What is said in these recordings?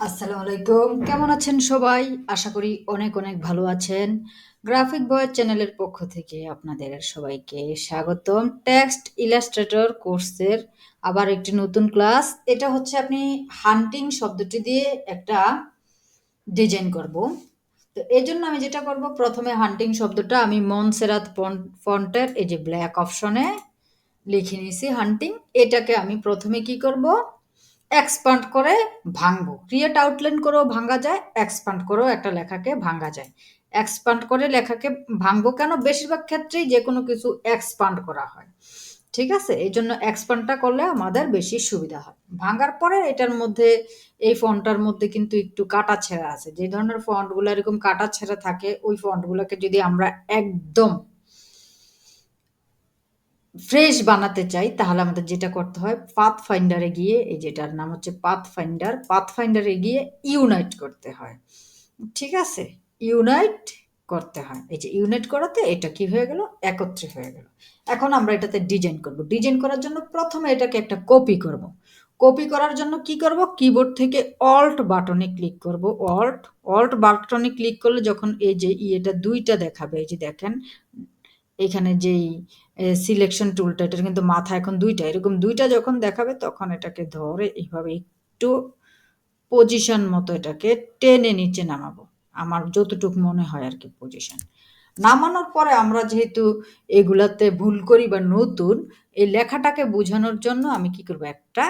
আসসালামু আলাইকুম। কেমন আছেন সবাই? আশা করি অনেক, অনেক ভালো আছেন। গ্রাফিক বয়েজ চ্যানেলের পক্ষ থেকে আপনাদের সবাইকে স্বাগতম। টেক্সট ইলাস্ট্রেটর কোর্সের আবার একটি নতুন ক্লাস। এটা হচ্ছে আপনি হান্টিং শব্দটি দিয়ে একটা ডিজাইন করব। তো এজন্য আমি যেটা করব, প্রথমে হান্টিং শব্দটা আমি মনসেরাত ফন্টের এই যে ব্ল্যাক অপশনে লিখে নিয়েছি হান্টিং। এটাকে আমি প্রথমে কি করব, এক্সপান্ড করে ভাঙবো। ক্রিয়েট আউটলাইন করেও ভাঙা যায়, এক্সপান্ড করেও একটা লেখাকে ভাঙা যায়। এক্সপান্ড করে লেখাকে ভাঙবো কেন? বেশিরভাগ ক্ষেত্রেই যে কোনো কিছু এক্সপান্ড করা হয়, ঠিক আছে? এই জন্য এক্সপান্ডটা করলে আমাদের বেশি সুবিধা হয়। ভাঙার পরে এটার মধ্যে, এই ফন্টটার মধ্যে কিন্তু একটু কাটা ছেঁড়া আছে। যে ধরনের ফন্টগুলো এরকম কাটা ছেঁড়া থাকে, ওই ফন্টগুলোকে যদি আমরা একদম ফ্রেশ বানাতে চাই, তাহলে আমাদের যেটা করতে হয়, পাথ ফাইন্ডারে গিয়ে, এই যেটার নাম হচ্ছে পাথ ফাইন্ডার, পাথ ফাইন্ডারে গিয়ে ইউনাইট করতে হয়, ঠিক আছে? ইউনাইট করতে হয়। এই যে ইউনাইট করাতে এটা কি হয়ে গেল, একত্রে হয়ে গেল। এখন আমরা এটাতে ডিজাইন করব। ডিজাইন করার জন্য প্রথমে এটাকে একটা কপি করব। কপি করার জন্য কি করব, কিবোর্ড থেকে অল্ট বাটনে ক্লিক করব। অল্ট অল্ট বাটনে ক্লিক করলে যখন এই যে এটা দুইটা দেখাবে, এই যে দেখেন এখানে যেই সিলেকশন টুলটা, এটার কিন্তু মাথা এখন দুইটা, এরকম দুইটা যখন দেখাবে তখন এটাকে ধরে এইভাবে একটু পজিশন মতো এটাকে টেনে নিচে নামাবো। আমার যতটুক মনে হয় আর কি পজিশন নামানোর পরে, আমরা যেহেতু এগুলাতে ভুল করি বা নতুন, এই লেখাটাকে বোঝানোর জন্য আমি কি করব, একটা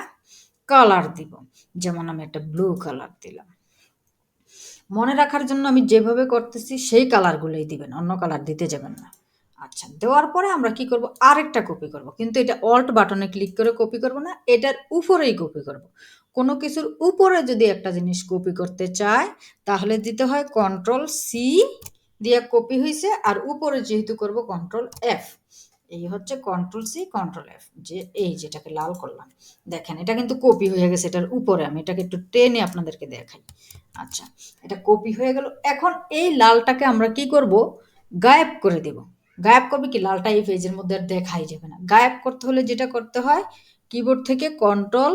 কালার দিব। যেমন আমি একটা ব্লু কালার দিলাম। মনে রাখার জন্য আমি যেভাবে করতেছি সেই কালারগুলোই দিবেন, অন্য কালার দিতে যাবেন না। আচ্ছা, দেওয়ার পরে আমরা কি করব, আরেকটা কপি করব। কিন্তু এটা অল্ট বাটনে ক্লিক করে কপি করব না, এটার উপরেই কপি করব। কোনো কিছুর উপরে যদি একটা জিনিস কপি করতে চায়, তাহলে দিতে হয় কন্ট্রোল সি দিয়ে কপি হয়েছে, আর উপরে যেহেতু করব কন্ট্রোল এফ। এই হচ্ছে কন্ট্রোল সি কন্ট্রোল এফ, যে এই যেটাকে লাল করলাম, দেখেন এটা কিন্তু কপি হয়ে গেছে এটার উপরে। আমি এটাকে একটু টেনে আপনাদেরকে দেখাই। আচ্ছা, এটা কপি হয়ে গেল। এখন এই লালটাকে আমরা কি করব, গায়েব করে দেব। গায়েব করবে কি, লালটা এই পেজের মধ্যে আর দেখাই যাবে না। গায়েব করতে হলে যেটা করতে হয়, কিবোর্ড থেকে কন্ট্রোল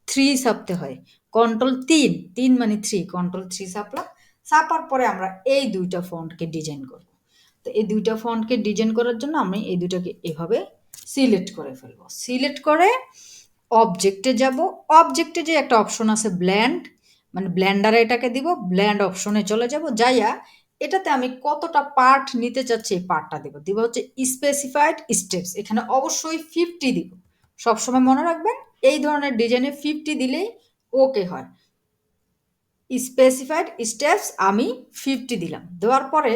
থ্রি চাপতে হয়। কন্ট্রোল তিন, তিন মানে থ্রি, কন্ট্রোল থ্রি চাপলাম। চাপার পরে আমরা এই দুইটা ফন্টকে ডিজাইন করব। তো এই দুইটা ফন্টকে ডিজাইন করার জন্য আমি এই দুটাকে এভাবে সিলেক্ট করে ফেলবো। সিলেক্ট করে অবজেক্টে যাব। অবজেক্টে যে একটা অপশন আছে ব্ল্যান্ড, মানে ব্ল্যান্ডারে এটাকে দিব। ব্ল্যান্ড অপশনে চলে যাব, যাইয়া এটাতে আমি কতটা পার্ট নিতে চাচ্ছি এই পার্টটা দিব। দিব হচ্ছে স্পেসিফাইড স্টেপস, এখানে অবশ্যই 50 দিব। সবসময় মনে রাখবেন, এই ধরনের ডিজাইনে 50 দিলেই ওকে হয়। স্পেসিফাইড স্টেপস আমি 50 দিলাম। দেওয়ার পরে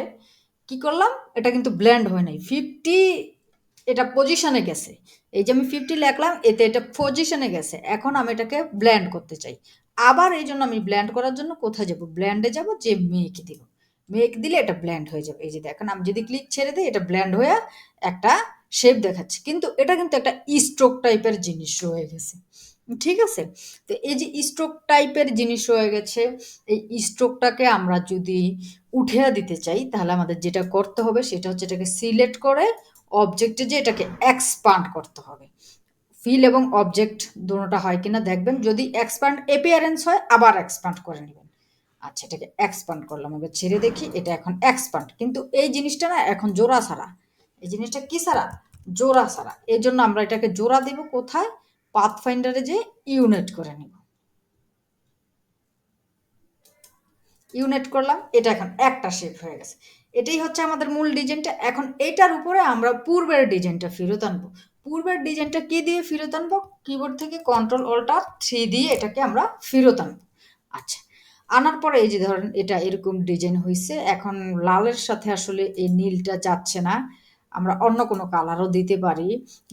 কি করলাম, এটা কিন্তু ব্ল্যান্ড হয় নাই, 50 এটা পজিশনে গেছে। এই যে আমি 50 লিখলাম, এতে এটা পজিশনে গেছে। এখন আমি এটাকে ব্ল্যান্ড করতে চাই। আবার এই জন্য আমি ব্ল্যান্ড করার জন্য কোথায় যাব, ব্ল্যান্ডে যাব, যে মেক দিব। মেক দিলে এটা ব্ল্যান্ড হয়ে যাবে। এই যে দেখেন, আমি যদি ক্লিক ছেড়ে দিই, এটা ব্ল্যান্ড হয়ে একটা শেপ দেখাচ্ছে, কিন্তু এটা কিন্তু একটা স্ট্রোক টাইপের জিনিস রয়ে গেছে, ঠিক আছে? তো এই যে স্ট্রোক টাইপের জিনিস রয়ে গেছে, এই স্ট্রোকটাকে আমরা যদি উঠিয়ে দিতে চাই, তাহলে আমাদের যেটা করতে হবে সেটা হচ্ছে এটাকে সিলেক্ট করে অবজেক্টে যে এটাকে এক্সপান্ড করতে হবে। ফিল এবং অবজেক্ট দুটোটা হয় কিনা দেখবেন, যদি এক্সপান্ড এপিয়ারেন্স হয় আবার এক্সপান্ড করে নেবেন। আচ্ছা, এটাকে এক্সপান্ড করলাম, এবার ছেড়ে দেখি, এটা এখন এক্সপান্ড, কিন্তু এই জিনিসটা না এখন জোড়া ছাড়া। এই জিনিসটা কি ছাড়া, জোড়া ছাড়া। এই জন্য আমরা এটাকে জোড়া দিব কোথায়, পাথ ফাইন্ডারে যে ইউনিট করে নিব। ইউনিট করলাম, এটা এখন একটা শেপ হয়ে গেছে। এটাই হচ্ছে আমাদের মূল ডিজাইনটা। এখন এটার উপরে আমরা পূর্বের ডিজাইনটা ফেরত আনবো। পূর্বের ডিজাইনটা কি দিয়ে ফেরত আনবো, কিবোর্ড থেকে কন্ট্রোল অল্টার থ্রি দিয়ে এটাকে আমরা ফেরত আনবো। আচ্ছা, আনার পরে এই যে ধরেন এটা এরকম ডিজাইন হয়েছে। এখন লালের সাথে আসলে এই নীলটা যাচ্ছে না, আমরা অন্য কোনো কালারও দিতে পারি,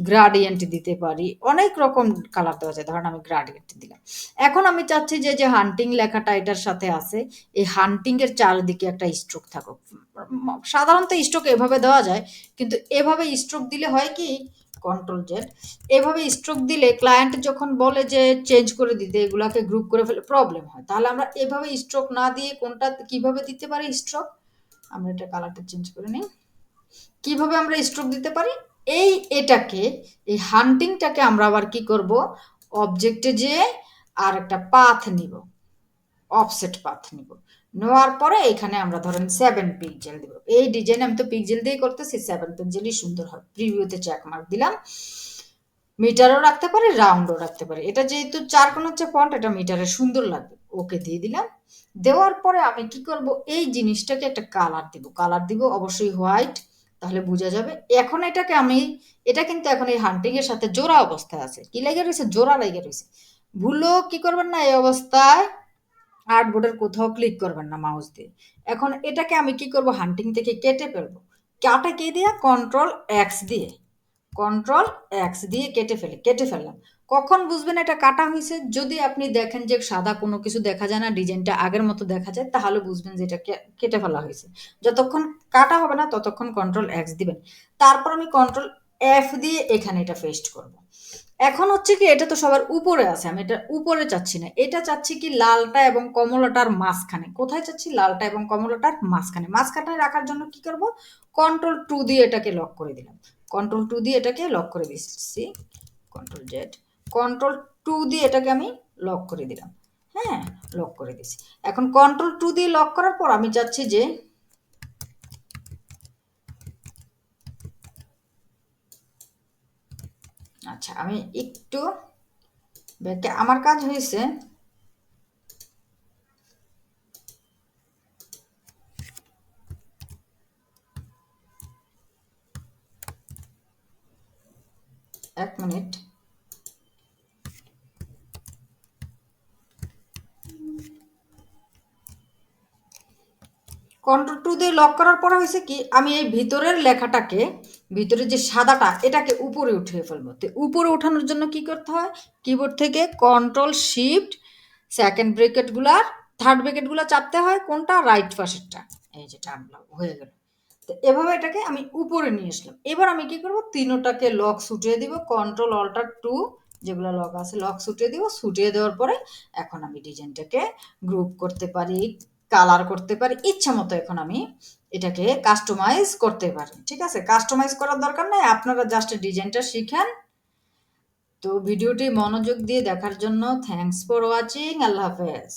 গ্রাডিয়েন্ট দিতে পারি, অনেক রকম কালার দেওয়া যায়। ধরেন আমি গ্রাডিয়েন্ট দিলাম। এখন আমি চাচ্ছি যে যে হান্টিং লেখাটা এটার সাথে আছে, এই হান্টিং এর চারিদিকে একটা স্ট্রোক থাকুক। সাধারণত স্ট্রোক এভাবে দেওয়া যায়, কিন্তু এভাবে স্ট্রোক দিলে হয় কি, কন্ট্রোল জেড, এভাবে স্ট্রোক দিলে ক্লায়েন্ট যখন বলে যে চেঞ্জ করে দিতে, এগুলাকে গ্রুপ করে ফেলে প্রবলেম হয়। তাহলে আমরা এভাবে স্ট্রোক না দিয়ে কোনটা কিভাবে দিতে পারি স্ট্রোক, আমরা এটা কালারটা চেঞ্জ করে নিই। কিভাবে আমরা স্ট্রোক দিতে পারি, এই এটাকে, এই হান্টিংটাকে আমরা আবার কি করব, অবজেক্টে যে আর একটা পাথ নিব। অফসেট পাথ নিব। নেওয়ার পরে এখানে আমরা ধরেন 7 পিক্সেল দিব। এই ডিজাইন আমি তো পিক্সেল দিয়ে করতেছি, 7 পিক্সেলই সুন্দর হয়। প্রিভিউতে চেক মার্ক দিলাম। মিটারও রাখতে পারি, রাউন্ডও রাখতে পারি। এটা যেহেতু 4 কোণ হচ্ছে ফন্ট, এটা মিটারে সুন্দর লাগবে। ওকে দিয়ে দিলাম। দেওয়ার পরে আমি কি করব, এই জিনিসটাকে একটা কালার দিব। কালার দিব অবশ্যই হোয়াইট, তাহলে বোঝা যাবে। এখন এটাকে আমি, এটা কিন্তু এখন এই হান্টিং এর সাথে জোড়া অবস্থায় আছে। কি লেগে রয়েছে? জোড়া লেগে রয়েছে। ভুলও কি করবেন না, এই অবস্থায় আর্টবোর্ডের কোথাও ক্লিক করবেন না মাউস দিয়ে। এখন এটাকে আমি কি করব, হান্টিং থেকে কেটে ফেলবো। কাটা কি দিয়ে? কন্ট্রোল এক্স দিয়ে। কন্ট্রোল এক্স দিয়ে কেটে ফেললাম। কখন বুঝবেন এটা কাটা হয়েছে? যদি আপনি দেখেন যে সাদা কোনো কিছু দেখা যায় না, ডিজাইনটা আগের মতো দেখা যায়, তাহলে বুঝবেন যে এটা কেটে ফেলা হয়েছে। যতক্ষণ কাটা হবে না ততক্ষণ কন্ট্রোল এক্স দিবেন। তারপর আমি কন্ট্রোল এফ দিয়ে এখানে এটা পেস্ট করব। এখন হচ্ছে কি, এটা তো সবার উপরে আছে, আমি এটা উপরে চাচ্ছি না, এটা চাচ্ছি কি লালটা এবং কমলাটার মাঝখানে। কোথায় চাচ্ছি? লালটা এবং কমলাটার মাঝখানে। মাঝখানে রাখার জন্য কি করব, কন্ট্রোল টু দিয়ে এটাকে লক করে দিলাম। কন্ট্রোল টু দিয়ে এটাকে লক করে দিচ্ছি। Control Z. কন্ট্রোল টু দিয়ে এটাকে আমি লক করে দিলাম। হ্যাঁ, লক করে দিছি। এখন কন্ট্রোল টু দিয়ে লক করার পর আমি চাচ্ছি যে, আচ্ছা আমি একটু আমার কাজ হয়েছে, এক মিনিট। কন্ট্রোল টু দিয়ে লক করার পরে হয়েছে কি, আমি এই ভিতরের লেখাটাকে, ভিতরের যে সাদাটা, এটাকে উপরে উঠিয়ে ফেলবো। তো উপরে ওঠানোর জন্য কি করতে হয়, কিবোর্ড থেকে কন্ট্রোল শিফট, সেকেন্ড ব্রেকেটগুলার, থার্ড ব্রেকেটগুলো চাপতে হয়। কোনটা? রাইট পাশেরটা। এই যে টানলাম, হয়ে গেল। তো এভাবে এটাকে আমি উপরে নিয়ে আসলাম। এবার আমি কি করব, তিনোটাকে লক ছুটিয়ে দিব। কন্ট্রোল অল্টার টু, যেগুলো লক আছে লক ছুটিয়ে দিব। ছুটিয়ে দেওয়ার পরে এখন আমি ডিজাইনটাকে গ্রুপ করতে পারি, কালার করতে পারি ইচ্ছা মতো। এখন আমি এটাকে কাস্টমাইজ করতে পারি। ঠিক আছে, কাস্টমাইজ করার দরকার নাই, আপনারা জাস্ট ডিজাইনটা শিখেন। তো ভিডিওটি মনোযোগ দিয়ে দেখার জন্য থ্যাঙ্কস ফর ওয়াচিং। আল্লাহ হাফেজ।